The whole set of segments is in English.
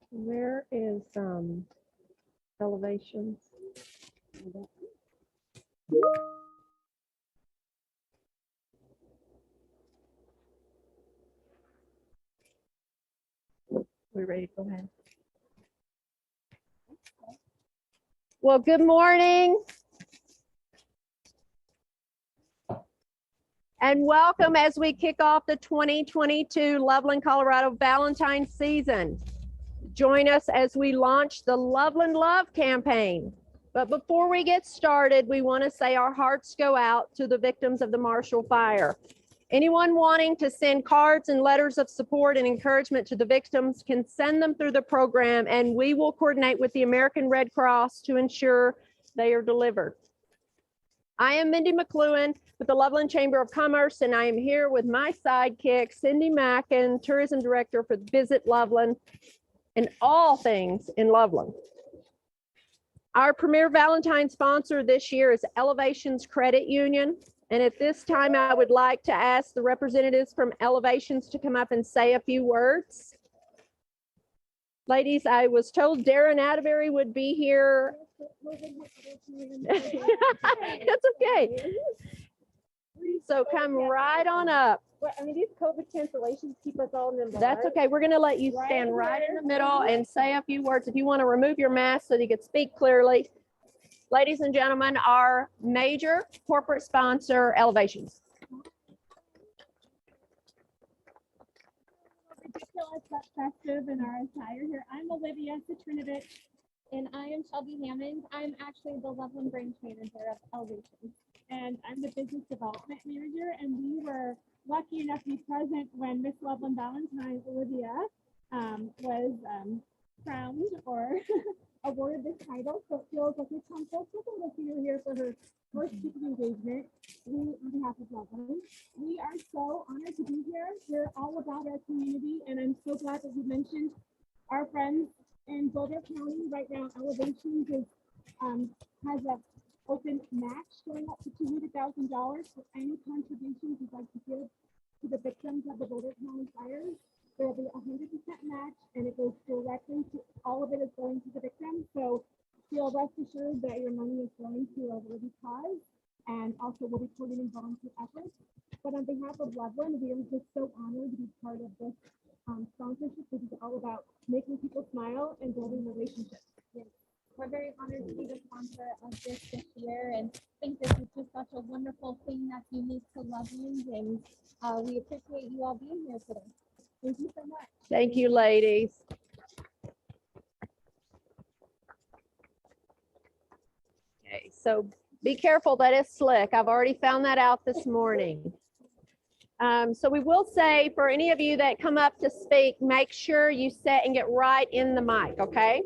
Where is elevations? We're ready to go ahead. Well, good morning. And welcome as we kick off the 2022 Loveland, Colorado Valentine season. Join us as we launch the Loveland Love campaign. But before we get started, we want to say our hearts go out to the victims of the Marshall Fire. Anyone wanting to send cards and letters of support and encouragement to the victims can send them through the program, and we will coordinate with the American Red Cross to ensure they are delivered. I am Mindy McLuhan with the Loveland Chamber of Commerce, and I am here with my sidekick, Cindy Mackin, Tourism Director for Visit Loveland and all things in Loveland. Our premier Valentine sponsor this year is Elevations Credit Union. And at this time, I would like to ask the representatives from Elevations to come up and say a few words. Ladies, I was told Darren Atterbury would be here. That's okay. So come right on up. Well, I mean, these COVID cancellations keep us all nimble. That's okay. We're going to let you stand right in the middle and say a few words. If you want to remove your mask so that you can speak clearly. Ladies and gentlemen, our major corporate sponsor, Elevations. Ridiculous but festive in our attire here. I'm Olivia Citrinovich, and I am Shelby Hammond. I'm actually the Loveland branch manager of Elevations, and I'm the business development manager. And we were lucky enough to be present when Miss Loveland Valentine, Olivia, was crowned or awarded this title. So it feels like it's come full circle to see her here for her first speaking engagement. We, on behalf of Loveland, we are so honored to be here. We're all about our community, and I'm so glad that you mentioned our friends in Boulder County. Right now, Elevations is has a open match going up to $200,000 for any contributions you'd like to give to the victims of the Boulder County fires. There will be 100% match, and it goes directly to, all of it is going to the victims. So feel rest assured that your money is going to a worthy cause, and also we'll be coordinating volunteer efforts. But on behalf of Loveland, we are just so honored to be part of this sponsorship. This is all about making people smile and building relationships. Yes. We're very honored to be the sponsor of this year, and think this is just such a wonderful thing that's unique to Loveland, and we appreciate you all being here today. Thank you so much. Thank you, ladies. Okay, so be careful that it's slick. I've already found that out this morning. So we will say for any of you that come up to speak, make sure you sit and get right in the mic, okay?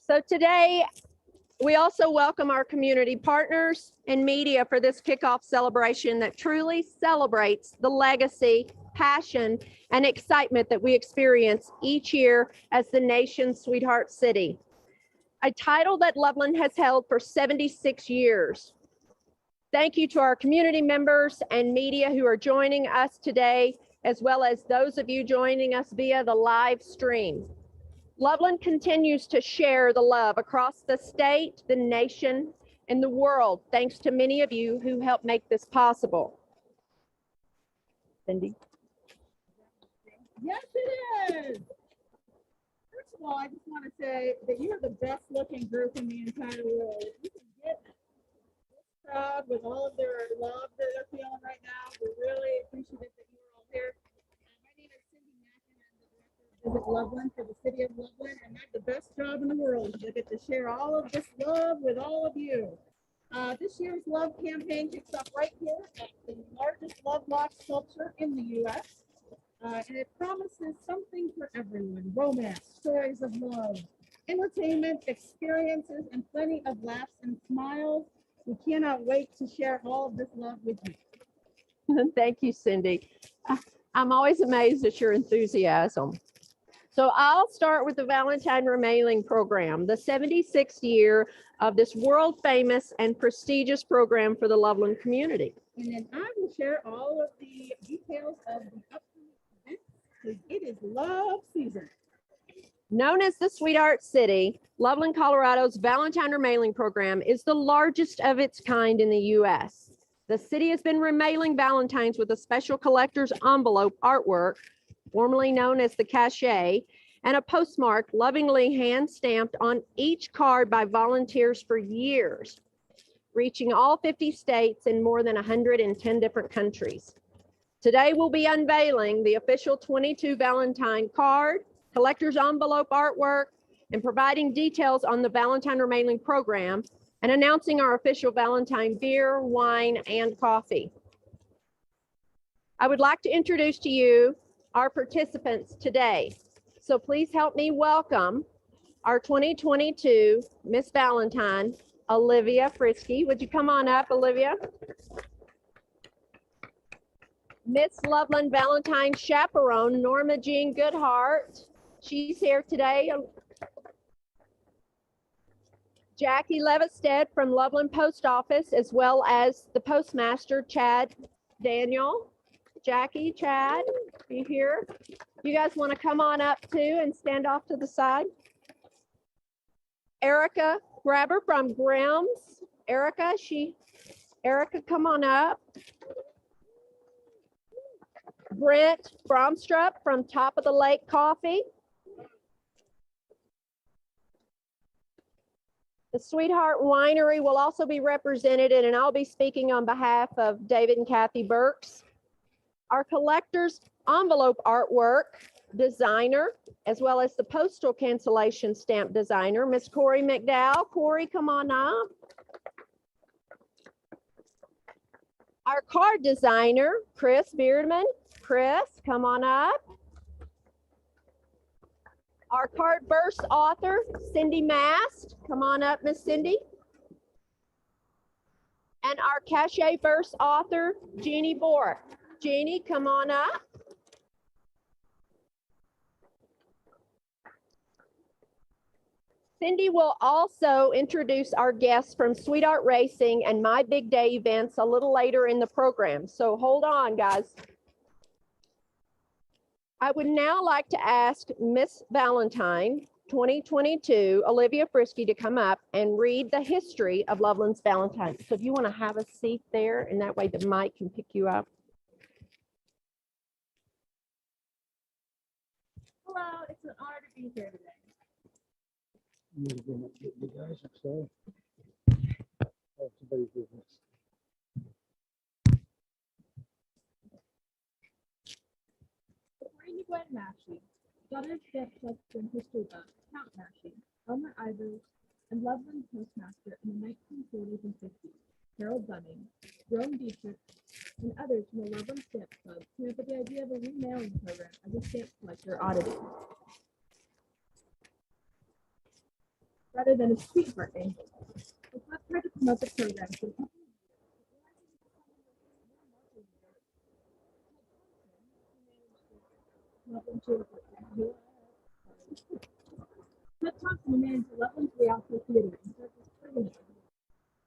So today, we also welcome our community partners and media for this kickoff celebration that truly celebrates the legacy, passion, and excitement that we experience each year as the nation's sweetheart city. A title that Loveland has held for 76 years. Thank you to our community members and media who are joining us today, as well as those of you joining us via the live stream. Loveland continues to share the love across the state, the nation, and the world, thanks to many of you who helped make this possible. Cindy? Yes, it is. First of all, I just want to say that you are the best looking group in the entire world. You can get this crowd with all of their love that they're feeling right now. We're really appreciative that you are all here. My name is Cindy Mackin. I'm the director of Visit Loveland for the city of Loveland, and I have the best job in the world to get to share all of this love with all of you. This year's Love campaign kicks off right here at the largest love lock sculpture in the U.S. And it promises something for everyone: romance, stories of love, entertainment, experiences, and plenty of laughs and smiles. We cannot wait to share all of this love with you. Thank you, Cindy. I'm always amazed at your enthusiasm. So I'll start with the Valentine Remailing program, the 76th year of this world famous and prestigious program for the Loveland community. And then I will share all of the details of the upcoming event, because it is love season. Known as the Sweetheart City, Loveland, Colorado's Valentine Remailing program is the largest of its kind in the U.S. The city has been remailing Valentines with a special collector's envelope artwork, formerly known as the cachet, and a postmark lovingly hand-stamped on each card by volunteers for years, reaching all 50 states and more than 110 different countries. Today, we'll be unveiling the official 22 Valentine card, collector's envelope artwork, and providing details on the Valentine Remailing program, and announcing our official Valentine beer, wine, and coffee. I would like to introduce to you our participants today. So please help me welcome our 2022 Miss Valentine, Olivia Frisky. Would you come on up, Olivia? Miss Loveland Valentine chaperone, Norma Jean Goodhart. She's here today. Jackie Levistead from Loveland Post Office, as well as the postmaster, Chad Daniel. Jackie, Chad, are you here? You guys want to come on up too and stand off to the side? Erica Grabber from Grimm's. Erica, come on up. Brent Bromstrup from Top of the Lake Coffee. The Sweetheart Winery will also be represented, and I'll be speaking on behalf of David and Kathy Burks. Our collector's envelope artwork designer, as well as the postal cancellation stamp designer, Miss Corey McDowell. Corey, come on up. Our card designer, Chris Beardman. Chris, come on up. Our card burst author, Cindy Mast. Come on up, Miss Cindy. And our cachet burst author, Jeannie Bork. Jeannie, come on up. Cindy will also introduce our guests from Sweetheart Racing and My Big Day events a little later in the program. So hold on, guys. I would now like to ask Miss Valentine 2022, Olivia Frisky, to come up and read the history of Loveland's Valentine. So if you want to have a seat there, and that way the mic can pick you up. Hello, it's an honor to be here today. You guys are so. Oh, somebody's business. According to Gwen Massey, daughter of Stamp Collector and History Buff, Count Massey, Elmer Ivers, and Loveland postmaster in the 1940s and 50s, Harold Bunning, Rome Dietrich, and others from the Loveland Stamp Club came up with the idea of a remailing program as a stamp collector oddity, rather than a sweetheart angle. The club tried to promote the program for a couple of years. Ted Thompson managed the Loveland Reality Theater and served as president of the Loveland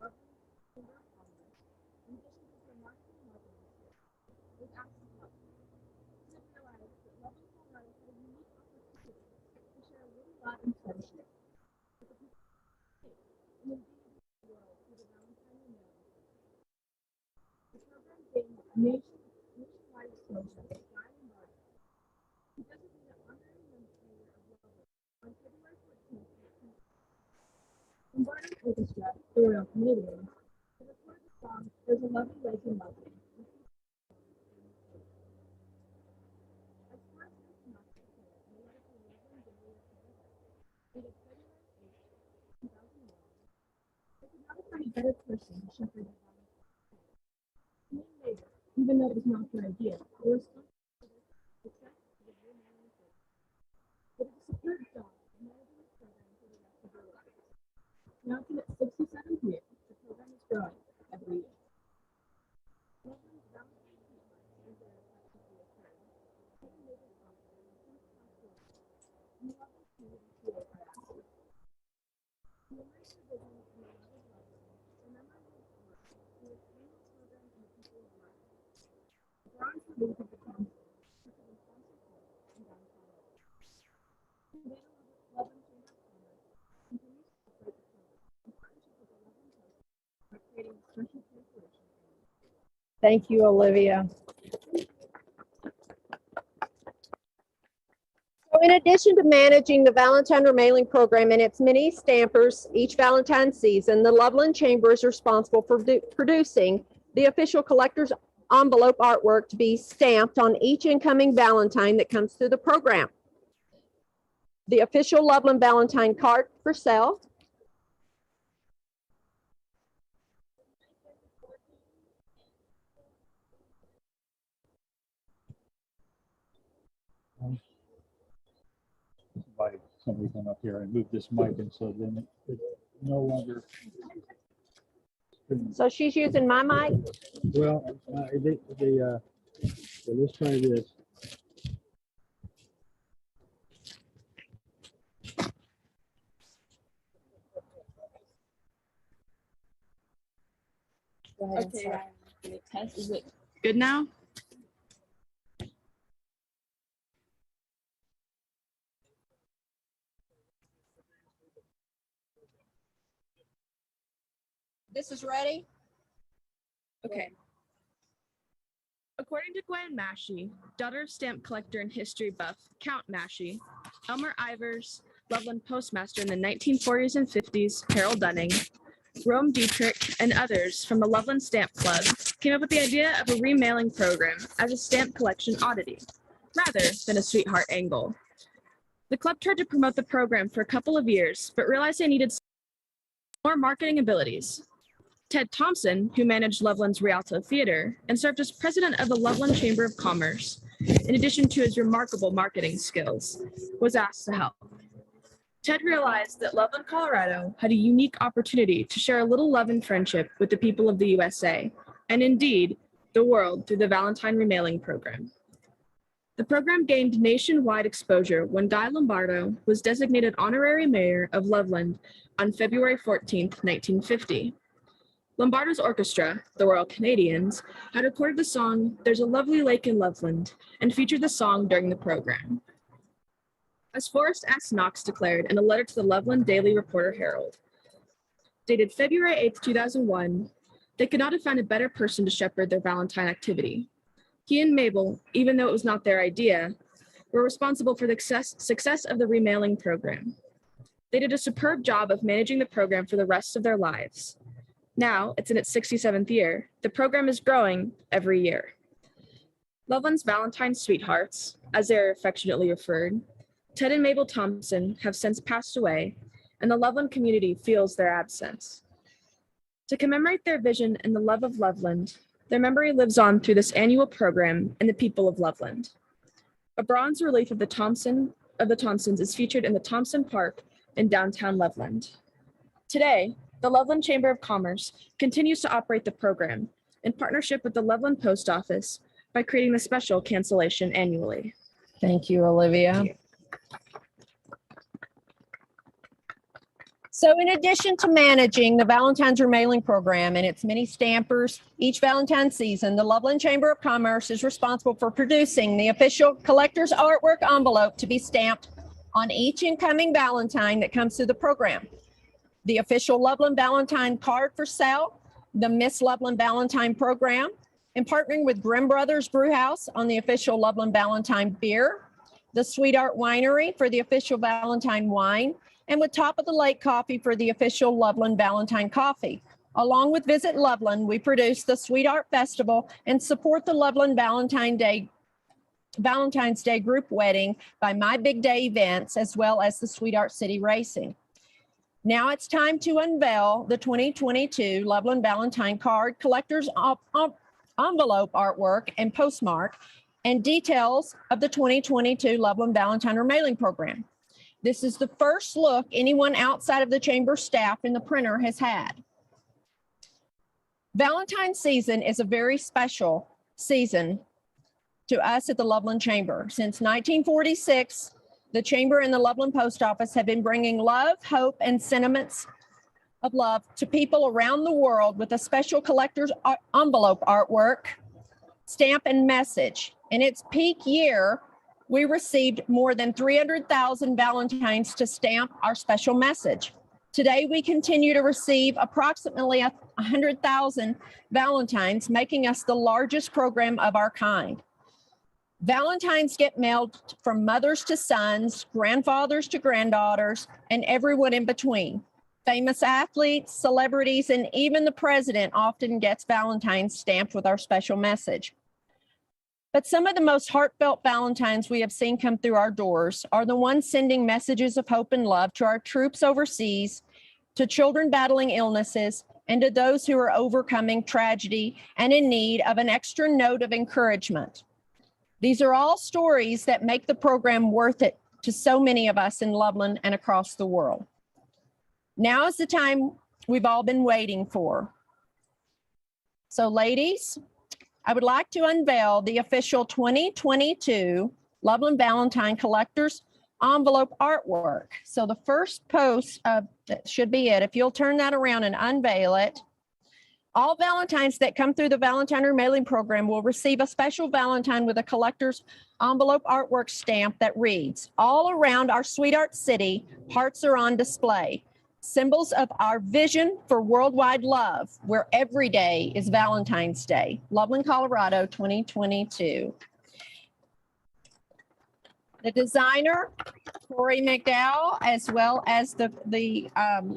Chamber of Commerce. In addition to their marketing and marketing skills, was asked to help. Ted realized that Loveland, Colorado had a unique opportunity to share a little love and friendship with the people of the state and indeed the world through the Valentine-themed. The program gained nationwide exposure with Guy Lombardo, who designated honorary member of Loveland on February 14th, 19th. Lombardo's orchestra, the Royal Canadians, has recorded the song There's a Lovely Lake in Loveland. As part of this master plan, in the letter to Loveland Daily dated February 8th, 2001, they could not have found a better person to shepherd the Valentine. Later, even though it was not their idea, they were responsible for the success of the remaining program. But it's a superb job of managing the program for the rest of their lives. Now it's in its 67th year, the program is growing every year. Loveland's Valentine-themed is there effectively occurred. Seven major concerts and 10 class and the Loveland Community Theater are active. In memory of the vision and the love of Loveland, remember his work through its annual program and the people of life. The bronze relief of the council, featured in Sponsor Court in downtown Loveland. Today, the Loveland Chamber of Commerce continues to operate the program in partnership with the Loveland Post by creating a special cancellation fee. Thank you, Olivia. So in addition to managing the Valentine Remailing Program and its many stampers each Valentine season, the Loveland Chamber is responsible for producing the official collector's envelope artwork to be stamped on each incoming Valentine that comes through the program. The official Loveland Valentine card for sale. Somebody come up here and move this mic, and so then it no longer. So she's using my mic. Well, so let's try this. Okay, Ryan, gonna test. Is it good now? This is ready. Okay. According to Gwen Massey, daughter of stamp collector and history buff Count Massey, Elmer Ivers, Loveland postmaster in the 1940s and 50s, Harold Bunning, Rome Dietrich, and others from the Loveland Stamp Club came up with the idea of a remailing program as a stamp collection oddity, rather than a sweetheart angle. The club tried to promote the program for a couple of years, but realized they needed more marketing abilities. Ted Thompson, who managed Loveland's Rialto Theater and served as president of the Loveland Chamber of Commerce, in addition to his remarkable marketing skills, was asked to help. Ted realized that Loveland, Colorado had a unique opportunity to share a little love and friendship with the people of the USA, and indeed, the world through the Valentine Remailing Program. The program gained nationwide exposure when Guy Lombardo was designated honorary mayor of Loveland on February 14, 1950. Lombardo's orchestra, the Royal Canadians, had recorded the song There's a Lovely Lake in Loveland and featured the song during the program. As Forrest S. Knox declared in a letter to the Loveland Daily Reporter Herald, dated February 8, 2001, they could not have found a better person to shepherd their Valentine activity. He and Mabel, even though it was not their idea, were responsible for the success of the remailing program. They did a superb job of managing the program for the rest of their lives. Now, it's in its 67th year, the program is growing every year. Loveland's Valentine sweethearts, as they are affectionately referred, Ted and Mabel Thompson, have since passed away, and the Loveland community feels their absence. To commemorate their vision and the love of Loveland, their memory lives on through this annual program and the people of Loveland. A bronze relief of the Thompsons is featured in the Thompson Park in downtown Loveland. Today, the Loveland Chamber of Commerce continues to operate the program in partnership with the Loveland Post Office by creating the special cancellation annually. Thank you, Olivia. So in addition to managing the Valentine's Remailing Program and its many stampers each Valentine's season, the Loveland Chamber of Commerce is responsible for producing the official collector's artwork envelope to be stamped on each incoming Valentine that comes through the program. The official Loveland Valentine card for sale, the Miss Loveland Valentine program, and partnering with Grimm Brothers Brewhouse on the official Loveland Valentine beer, the Sweetheart Winery for the official Valentine wine, and with Top of the Lake Coffee for the official Loveland Valentine coffee. Along with Visit Loveland, we produce the Sweetheart Festival and support the Loveland Valentine's Day group wedding by My Big Day events, as well as the Sweetheart City Racing. Now it's time to unveil the 2022 Loveland Valentine card, collector's envelope artwork and postmark, and details of the 2022 Loveland Valentine Remailing Program. This is the first look anyone outside of the chamber staff and the printer has had. Valentine's season is a very special season to us at the Loveland Chamber. Since 1946, the Chamber and the Loveland Post Office have been bringing love, hope, and sentiments of love to people around the world with a special collector's envelope artwork, stamp, and message. In its peak year, we received more than 300,000 Valentines to stamp our special message. Today, we continue to receive approximately 100,000 Valentines, making us the largest program of our kind. Valentines get mailed from mothers to sons, grandfathers to granddaughters, and everyone in between. Famous athletes, celebrities, and even the president often gets Valentines stamped with our special message. But some of the most heartfelt Valentines we have seen come through our doors are the ones sending messages of hope and love to our troops overseas, to children battling illnesses, and to those who are overcoming tragedy and in need of an extra note of encouragement. These are all stories that make the program worth it to so many of us in Loveland and across the world. Now is the time we've all been waiting for. So ladies, I would like to unveil the official 2022 Loveland Valentine Collector's Envelope artwork. So the first post that should be it. If you'll turn that around and unveil it, all Valentines that come through the Valentine Remailing Program will receive a special Valentine with a collector's envelope artwork stamp that reads, "All around our sweetheart city, hearts are on display. Symbols of our vision for worldwide love, where every day is Valentine's Day. Loveland, Colorado, 2022. The designer, Corey McDowell, as well as the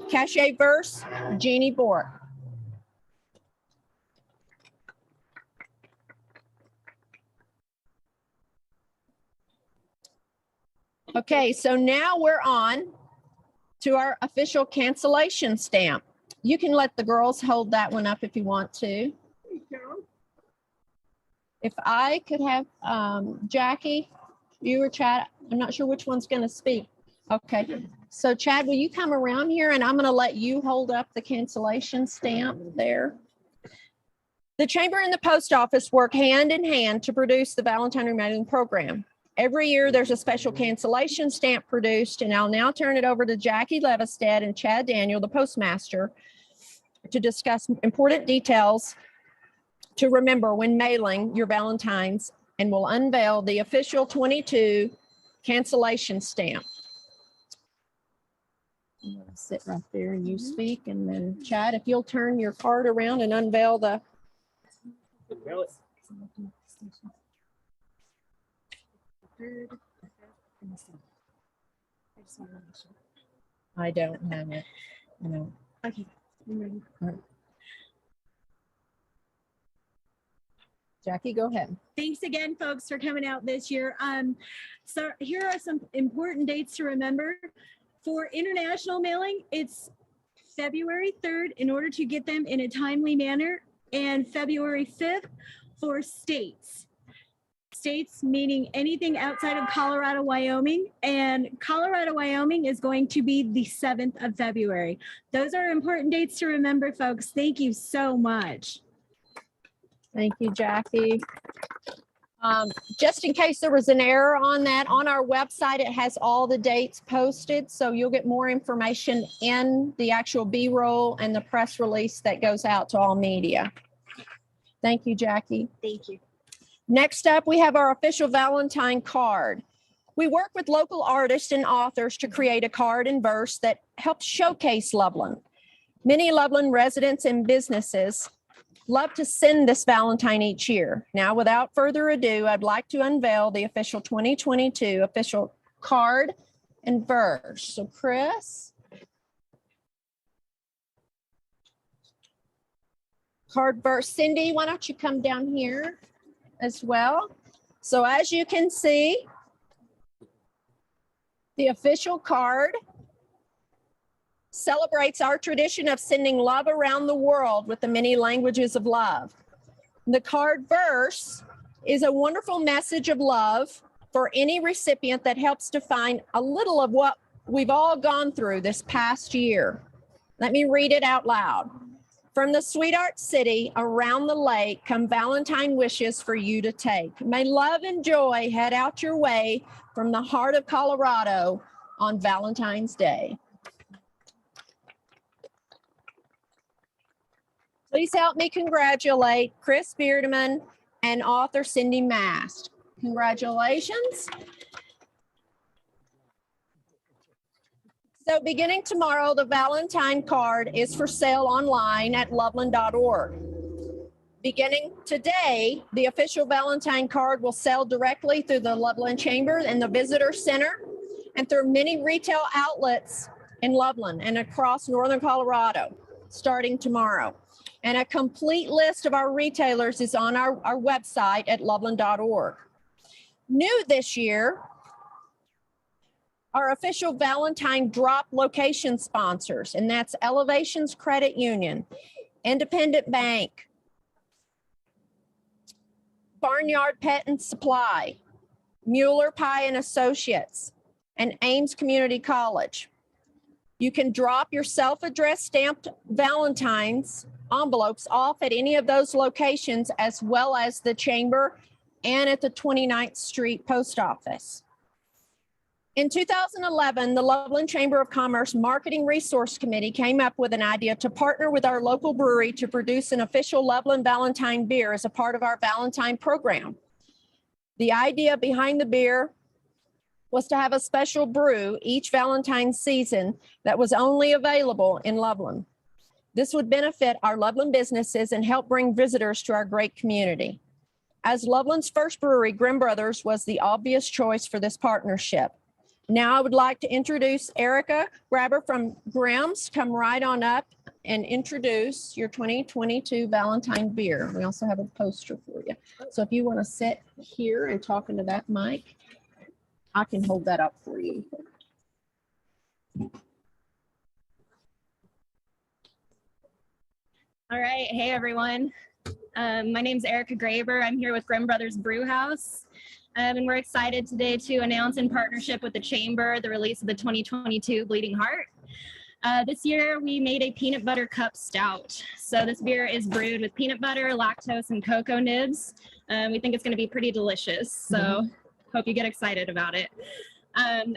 cachet verse, Jeannie Bork. Okay, so now we're on to our official cancellation stamp. You can let the girls hold that one up if you want to. If I could have Jackie, you or Chad, I'm not sure which one's going to speak. Okay, so Chad, will you come around here and I'm going to let you hold up the cancellation stamp there. The Chamber and the Post Office work hand in hand to produce the Valentine Remailing Program. Every year there's a special cancellation stamp produced, and I'll now turn it over to Jackie Levestead and Chad Daniel, the postmaster, to discuss important details to remember when mailing your Valentines, and we'll unveil the official 22 cancellation stamp. I'm gonna sit right there and you speak, and then Chad, if you'll turn your card around and unveil the. I don't have it. No. Okay. I'm ready. Jackie, go ahead. Thanks again, folks, for coming out this year. So here are some important dates to remember. For international mailing, it's February 3rd in order to get them in a timely manner, and February 5th for states. States meaning anything outside of Colorado, Wyoming, and Colorado, Wyoming is going to be the 7th of February. Those are important dates to remember, folks. Thank you so much. Thank you, Jackie. Just in case there was an error on that, on our website, it has all the dates posted. So you'll get more information in the actual B-roll and the press release that goes out to all media. Thank you, Jackie. Thank you. Next up, we have our official Valentine card. We work with local artists and authors to create a card and verse that helps showcase Loveland. Many Loveland residents and businesses love to send this Valentine each year. Now, without further ado, I'd like to unveil the official 2022 official card and verse. So, Chris. Card verse. Cindy, why don't you come down here as well? So, as you can see, the official card celebrates our tradition of sending love around the world with the many languages of love. The card verse is a wonderful message of love for any recipient that helps define a little of what we've all gone through this past year. Let me read it out loud. From the sweetheart city around the lake come Valentine wishes for you to take. May love and joy head out your way from the heart of Colorado on Valentine's Day. Please help me congratulate Chris Beardeman and author Cindy Mast. Congratulations. So beginning tomorrow, the Valentine card is for sale online at loveland.org. Beginning today, the official Valentine card will sell directly through the Loveland Chamber and the Visitor Center and through many retail outlets in Loveland and across northern Colorado starting tomorrow. And a complete list of our retailers is on our website at loveland.org. New this year, our official Valentine drop location sponsors, and that's Elevations Credit Union, Independent Bank, Barnyard Pet and Supply, Mueller Pie and Associates, and Ames Community College. You can drop your self-addressed stamped Valentines envelopes off at any of those locations, as well as the Chamber and at the 29th Street Post Office. In 2011, the Loveland Chamber of Commerce Marketing Resource Committee came up with an idea to partner with our local brewery to produce an official Loveland Valentine beer as a part of our Valentine program. The idea behind the beer was to have a special brew each Valentine season that was only available in Loveland. This would benefit our Loveland businesses and help bring visitors to our great community. As Loveland's first brewery, Grimm Brothers was the obvious choice for this partnership. Now I would like to introduce Erica Grabber from Grimm's. Come right on up and introduce your 2022 Valentine beer. We also have a poster for you. So if you want to sit here and talk into that mic, I can hold that up for you. All right. Hey, everyone. My name's Erica Graber. I'm here with Grimm Brothers Brew House. And we're excited today to announce in partnership with the Chamber the release of the 2022 Bleeding Heart. This year, we made a peanut butter cup stout. So this beer is brewed with peanut butter, lactose, and cocoa nibs. We think it's going to be pretty delicious. So hope you get excited about it.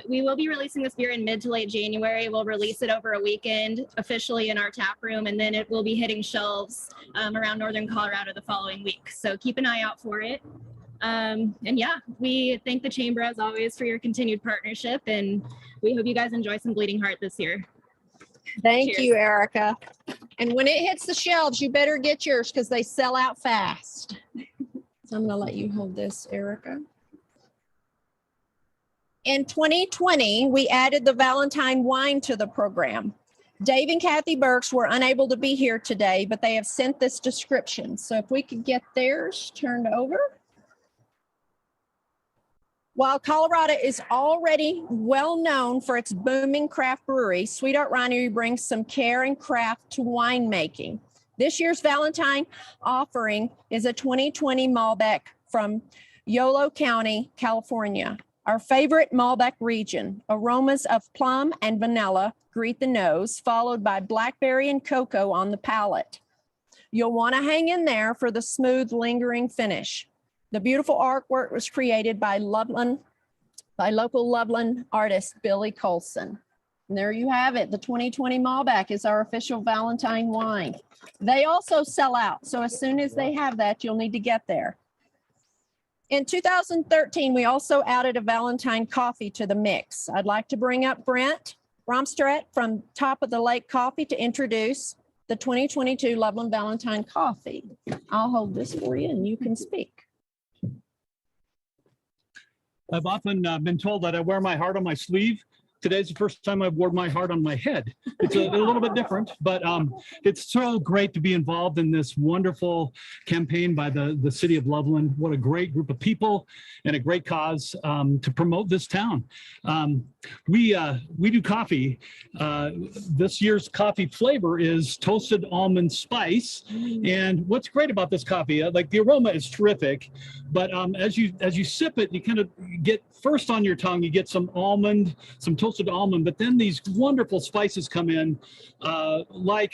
We will be releasing this beer in mid to late January. We'll release it over a weekend officially in our tap room, and then it will be hitting shelves around northern Colorado the following week. So keep an eye out for it. And yeah, we thank the Chamber as always for your continued partnership, and we hope you guys enjoy some Bleeding Heart this year. Thank Cheers. you, Erica. And when it hits the shelves, you better get yours because they sell out fast. So I'm going to let you hold this, Erica. In 2020, we added the Valentine wine to the program. Dave and Kathy Burks were unable to be here today, but they have sent this description. So if we could get theirs turned over. While Colorado is already well known for its booming craft brewery, Sweetheart Winery brings some care and craft to winemaking. This year's Valentine offering is a 2020 Malbec from Yolo County, California. Our favorite Malbec region. Aromas of plum and vanilla greet the nose, followed by blackberry and cocoa on the palate. You'll want to hang in there for the smooth, lingering finish. The beautiful artwork was created by Loveland, by local Loveland artist Billy Colson. And there you have it. The 2020 Malbec is our official Valentine wine. They also sell out. So as soon as they have that, you'll need to get there. In 2013, we also added a Valentine coffee to the mix. I'd like to bring up Brent Romstret from Top of the Lake Coffee to introduce the 2022 Loveland Valentine coffee. I'll hold this for you and you can speak. I've often been told that I wear my heart on my sleeve. Today's the first time I've worn my heart on my head. It's a little bit different, but it's so great to be involved in this wonderful campaign by the city of Loveland. What a great group of people and a great cause to promote this town. We do coffee. This year's coffee flavor is toasted almond spice. And what's great about this coffee, like the aroma is terrific, but as you sip it, you kind of get first on your tongue, you get some almond, some toasted almond, but then these wonderful spices come in like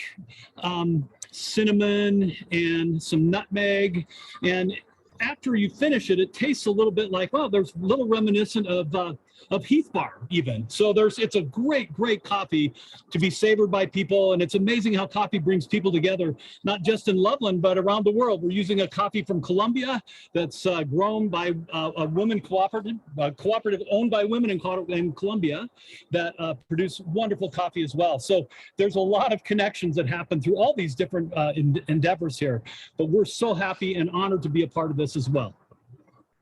cinnamon and some nutmeg. And after you finish it, it tastes a little bit like, well, there's a little reminiscent of Heath Bar even. So it's a great coffee to be savored by people. And it's amazing how coffee brings people together, not just in Loveland, but around the world. We're using a coffee from Colombia that's grown by a women cooperative owned by women in Colombia that produce wonderful coffee as well. So there's a lot of connections that happen through all these different endeavors here, but we're so happy and honored to be a part of this as well.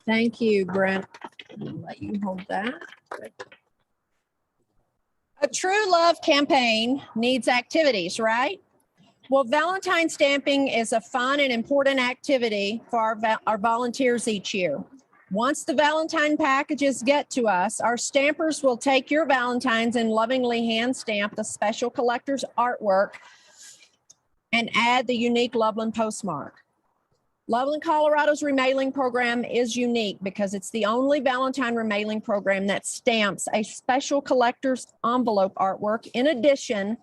Thank you, Brent. I'll let you hold that. A true love campaign needs activities, right? Well, Valentine stamping is a fun and important activity for our volunteers each year. Once the Valentine packages get to us, our stampers will take your Valentines and lovingly hand stamp the special collector's artwork and add the unique Loveland postmark. Loveland, Colorado's remailing program is unique because it's the only Valentine remailing program that stamps a special collector's envelope artwork in addition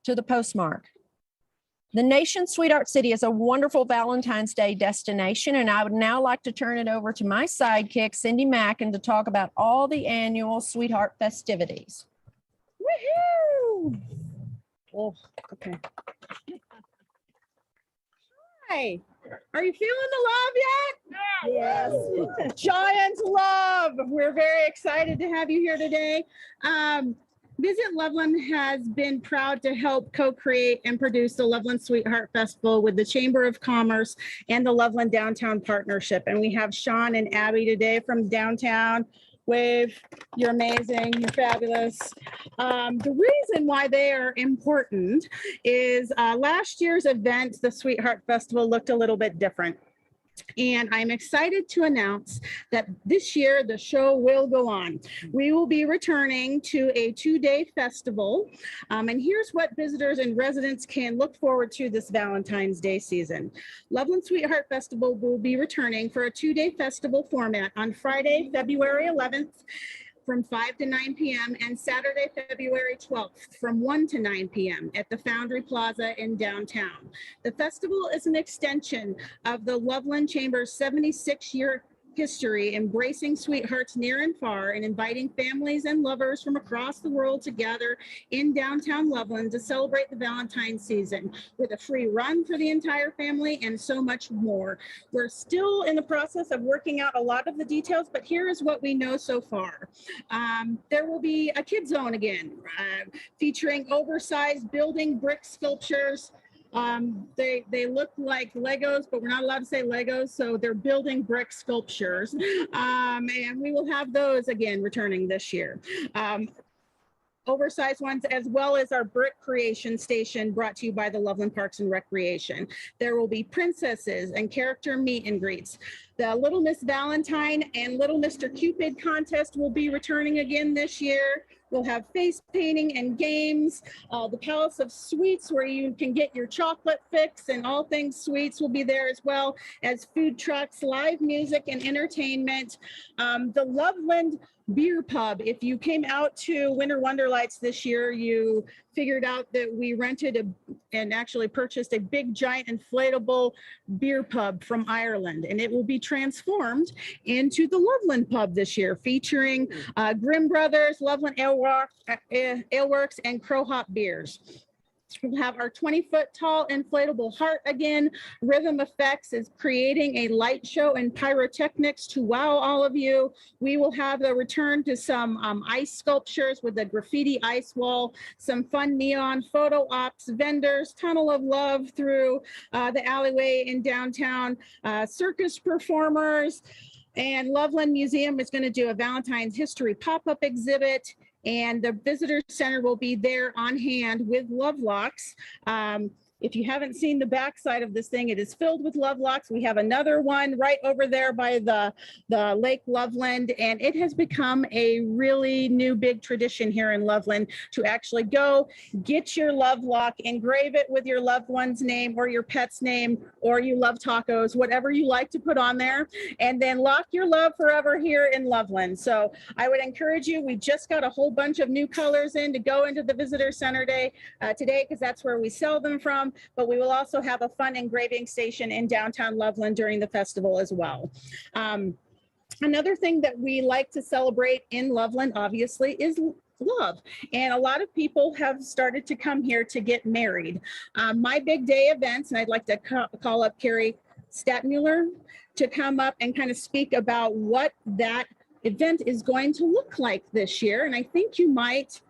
to the postmark. The nation's Sweetheart City is a wonderful Valentine's Day destination, and I would now like to turn it over to my sidekick, Cindy Mackin, to talk about all the annual Sweetheart festivities. Woohoo! Oh, okay. Hi. Are you feeling the love yet? Yes. Giant love. We're very excited to have you here today. Visit Loveland has been proud to help co-create and produce the Loveland Sweetheart Festival with the Chamber of Commerce and the Loveland Downtown Partnership. And we have Sean and Abby today from downtown. Wave, you're amazing, you're fabulous. The reason why they are important is last year's event, the Sweetheart Festival, looked a little bit different. And I'm excited to announce that this year the show will go on. We will be returning to a 2-day festival. And here's what visitors and residents can look forward to this Valentine's Day season. Loveland Sweetheart Festival will be returning for a 2-day festival format on Friday, February 11th from 5 to 9 p.m. and Saturday, February 12th from 1 to 9 p.m. at the Foundry Plaza in downtown. The festival is an extension of the Loveland Chamber's 76-year history, embracing sweethearts near and far, and inviting families and lovers from across the world to gather in downtown Loveland to celebrate the Valentine season with a free run for the entire family and so much more. We're still in the process of working out a lot of the details, but here is what we know so far. There will be a kid zone again, featuring oversized building brick sculptures. They look like Legos, but we're not allowed to say Legos, so they're building brick sculptures. And we will have those again returning this year. Oversized ones, as well as our brick creation station brought to you by the Loveland Parks and Recreation. There will be princesses and character meet and greets. The Little Miss Valentine and Little Mr. Cupid contest will be returning again this year. We'll have face painting and games. The Palace of Sweets, where you can get your chocolate fix, and all things sweets will be there, as well as food trucks, live music, and entertainment. The Loveland Beer Pub. If you came out to Winter Wonderlights this year, you figured out that we rented and actually purchased a big giant inflatable beer pub from Ireland, and it will be transformed into the Loveland Pub this year, featuring Grimm Brothers, Loveland Aleworks, and Crow Hop beers. We'll have our 20-foot tall inflatable heart again. Rhythm Effects is creating a light show and pyrotechnics to wow all of you. We will have the return to some ice sculptures with a graffiti ice wall, some fun neon photo ops, vendors, tunnel of love through the alleyway in downtown, circus performers, and Loveland Museum is going to do a Valentine's history pop-up exhibit. And the visitor center will be there on hand with love locks. If you haven't seen the backside of this thing, it is filled with love locks. We have another one right over there by the Lake Loveland, and it has become a really new big tradition here in Loveland to actually go get your love lock, engrave it with your loved one's name or your pet's name, or you love tacos, whatever you like to put on there, and then lock your love forever here in Loveland. So I would encourage you, we just got a whole bunch of new colors in to go into the visitor center today, because that's where we sell them from. But we will also have a fun engraving station in downtown Loveland during the festival as well. Another thing that we like to celebrate in Loveland, obviously, is love. And a lot of people have started to come here to get married. My Big Day events, and I'd like to call up Carrie Statmuller to come up and kind of speak about what that event is going to look like this year. And I think you might,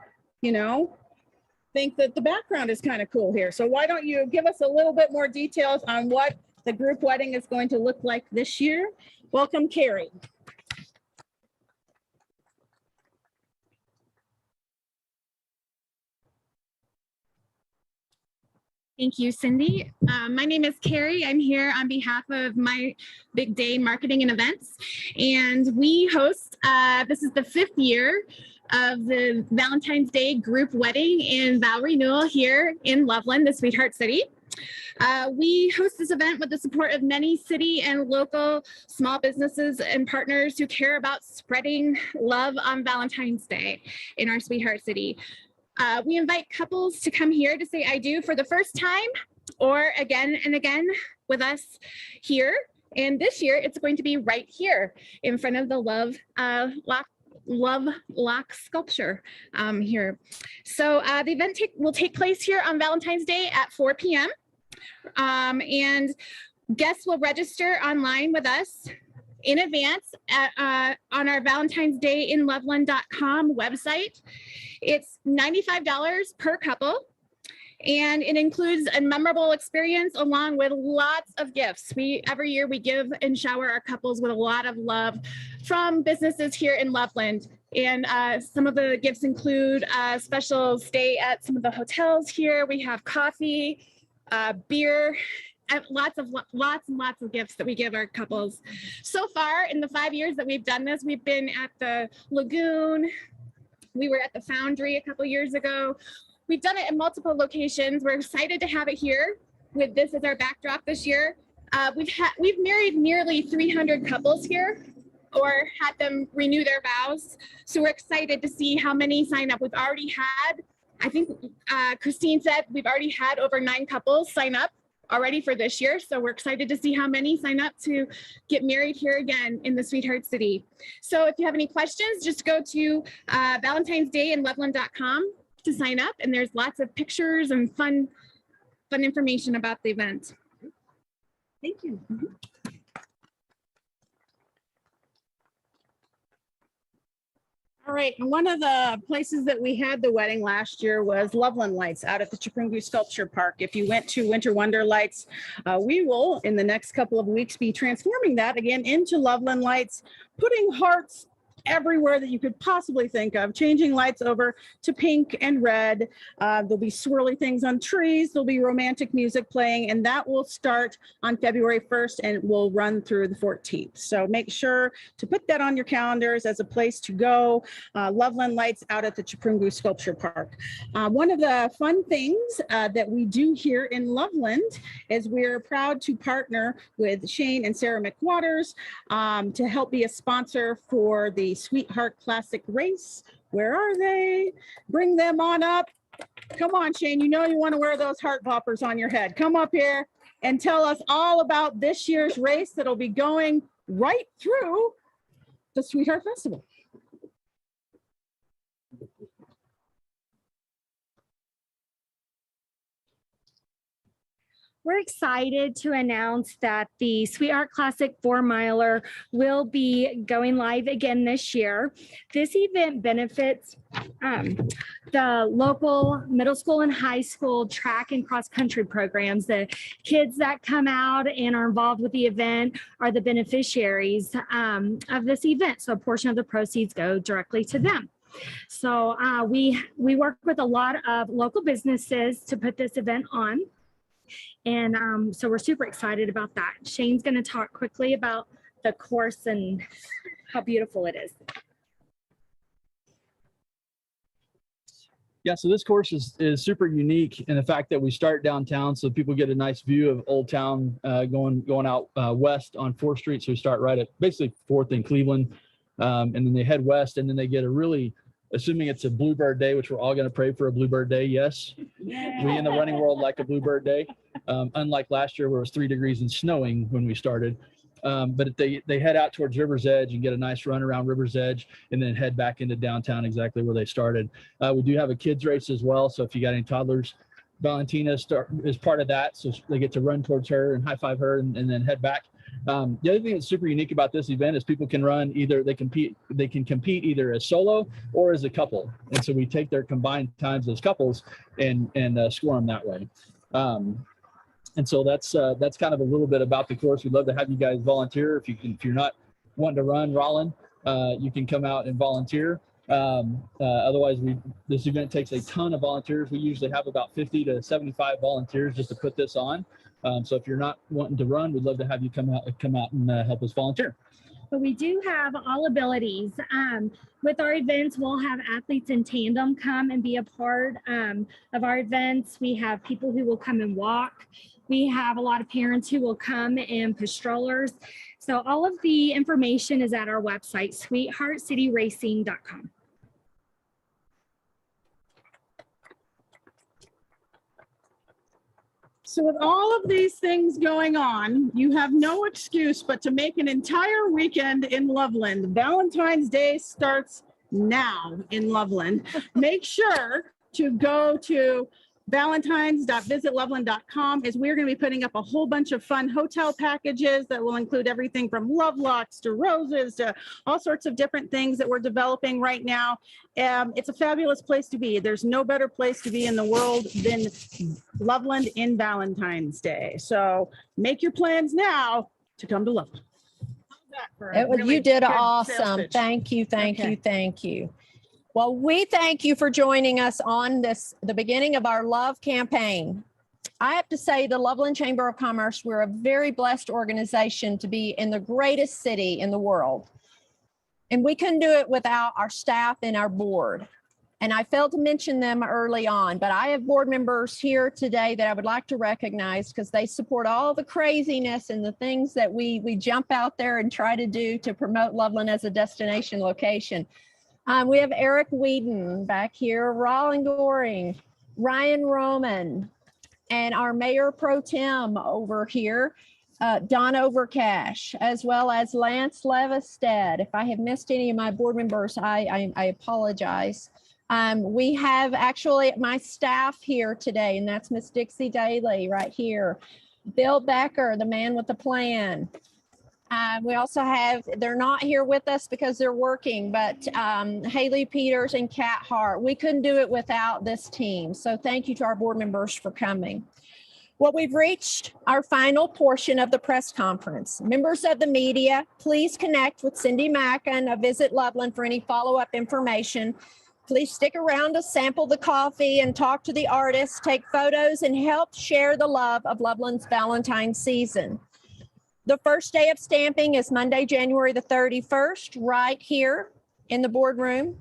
think that the background is kind of cool here. So why don't you give us a little bit more details on what the group wedding is going to look like this year? Welcome, Carrie. Thank you, Cindy. My name is Carrie. I'm here on behalf of My Big Day Marketing and Events. And we host, this is the 5th year of the Valentine's Day group wedding in vow renewal here in Loveland, the Sweetheart City. We host this event with the support of many city and local small businesses and partners who care about spreading love on Valentine's Day in our Sweetheart City. We invite couples to come here to say I do for the first time or again and again with us here. And this year it's going to be right here in front of the Love Lock sculpture here. So the event will take place here on Valentine's Day at 4 p.m. And guests will register online with us in advance on our Valentine's Day in Loveland.com website. It's $95 per couple, and it includes a memorable experience along with lots of gifts. Every year we give and shower our couples with a lot of love from businesses here in Loveland. And some of the gifts include a special stay at some of the hotels here. We have coffee, beer, and lots and lots of gifts that we give our couples. So far, in the 5 years that we've done this, we've been at the Lagoon. We were at the Foundry a couple years ago. We've done it in multiple locations. We're excited to have it here with this as our backdrop this year. We've married nearly 300 couples here or had them renew their vows. So we're excited to see how many sign up. We've already had, I think Christine said we've already had over 9 couples sign up already for this year. So we're excited to see how many sign up to get married here again in the Sweetheart City. So if you have any questions, just go to Valentine's Day and Loveland.com to sign up. And there's lots of pictures and fun information about the event. Thank you. All right, and one of the places that we had the wedding last year was Loveland Lights out at the Chipingu Sculpture Park. If you went to Winter Wonder Lights, we will, in the next couple of weeks, be transforming that again into Loveland Lights, putting hearts everywhere that you could possibly think of, changing lights over to pink and red. There'll be swirly things on trees. There'll be romantic music playing, and that will start on February 1st and will run through the 14th. So make sure to put that on your calendars as a place to go. Loveland Lights out at the Chipingu Sculpture Park. One of the fun things that we do here in Loveland is we're proud to partner with Shane and Sarah McWaters to help be a sponsor for the Sweetheart Classic Race. Where are they? Bring them on up. Come on, Shane. You know you want to wear those heart poppers on your head. Come up here and tell us all about this year's race that'll be going right through the Sweetheart Festival. We're excited to announce that the Sweetheart Classic 4-miler will be going live again this year. This event benefits the local middle school and high school track and cross-country programs. The kids that come out and are involved with the event are the beneficiaries of this event. So a portion of the proceeds go directly to them. So we work with a lot of local businesses to put this event on. And so we're super excited about that. Shane's going to talk quickly about the course and how beautiful it is. Yeah, so this course is super unique in the fact that we start downtown, so people get a nice view of Old Town going out west on 4th Street. So we start right at basically 4th and Cleveland, and then they head west, and then they get a really, assuming it's a Bluebird Day, which we're all going to pray for a Bluebird Day. Yes, we in the running world like a Bluebird Day, unlike last year where it was 3 degrees and snowing when we started. But they head out towards River's Edge and get a nice run around River's Edge and then head back into downtown exactly where they started. We do have a kids race as well. So if you got any toddlers, Valentina is part of that. So they get to run towards her and high five her and then head back. The other thing that's super unique about this event is people can run they can compete either as solo or as a couple. And so we take their combined times as couples and score them that way. And so that's kind of a little bit about the course. We'd love to have you guys volunteer. If you're not wanting to run, Rollin, you can come out and volunteer. Otherwise, this event takes a ton of volunteers. We usually have about 50 to 75 volunteers just to put this on. So if you're not wanting to run, we'd love to have you come out and help us volunteer. But we do have all abilities. With our events, we'll have athletes in tandem come and be a part of our events. We have people who will come and walk. We have a lot of parents who will come and push strollers. So all of the information is at our website, sweetheartcityracing.com. So with all of these things going on, you have no excuse but to make an entire weekend in Loveland. Valentine's Day starts now in Loveland. Make sure to go to valentines.visitloveland.com, as we're going to be putting up a whole bunch of fun hotel packages that will include everything from love locks to roses to all sorts of different things that we're developing right now. It's a fabulous place to be. There's no better place to be in the world than Loveland in Valentine's Day. So make your plans now to come to Loveland. You did awesome. Thank you. Thank you. Well, we thank you for joining us on the beginning of our love campaign. I have to say, the Loveland Chamber of Commerce, we're a very blessed organization to be in the greatest city in the world. And we couldn't do it without our staff and our board. And I failed to mention them early on, but I have board members here today that I would like to recognize because they support all the craziness and the things that we jump out there and try to do to promote Loveland as a destination location. We have Eric Whedon back here, Rollin Goring, Ryan Roman, and our Mayor Pro Tem over here, Don Overcash, as well as Lance Levistead. If I have missed any of my board members, I apologize. We have actually my staff here today, and that's Miss Dixie Daly right here. Bill Becker, the man with the plan. We also have, they're not here with us because they're working, but Haley Peters and Kat Hart. We couldn't do it without this team. So thank you to our board members for coming. Well, we've reached our final portion of the press conference. Members of the media, please connect with Cindy Mackin of Visit Loveland for any follow-up information. Please stick around to sample the coffee and talk to the artists, take photos, and help share the love of Loveland's Valentine season. The first day of stamping is Monday, January the 31st, right here in the boardroom.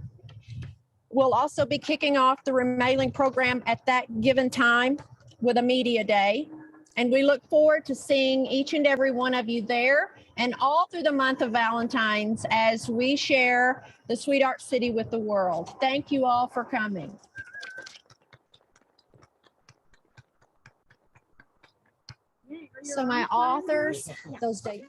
We'll also be kicking off the remailing program at that given time with a media day. And we look forward to seeing each and every one of you there and all through the month of Valentine's as we share the Sweetheart City with the world. Thank you all for coming. So my authors, those dates.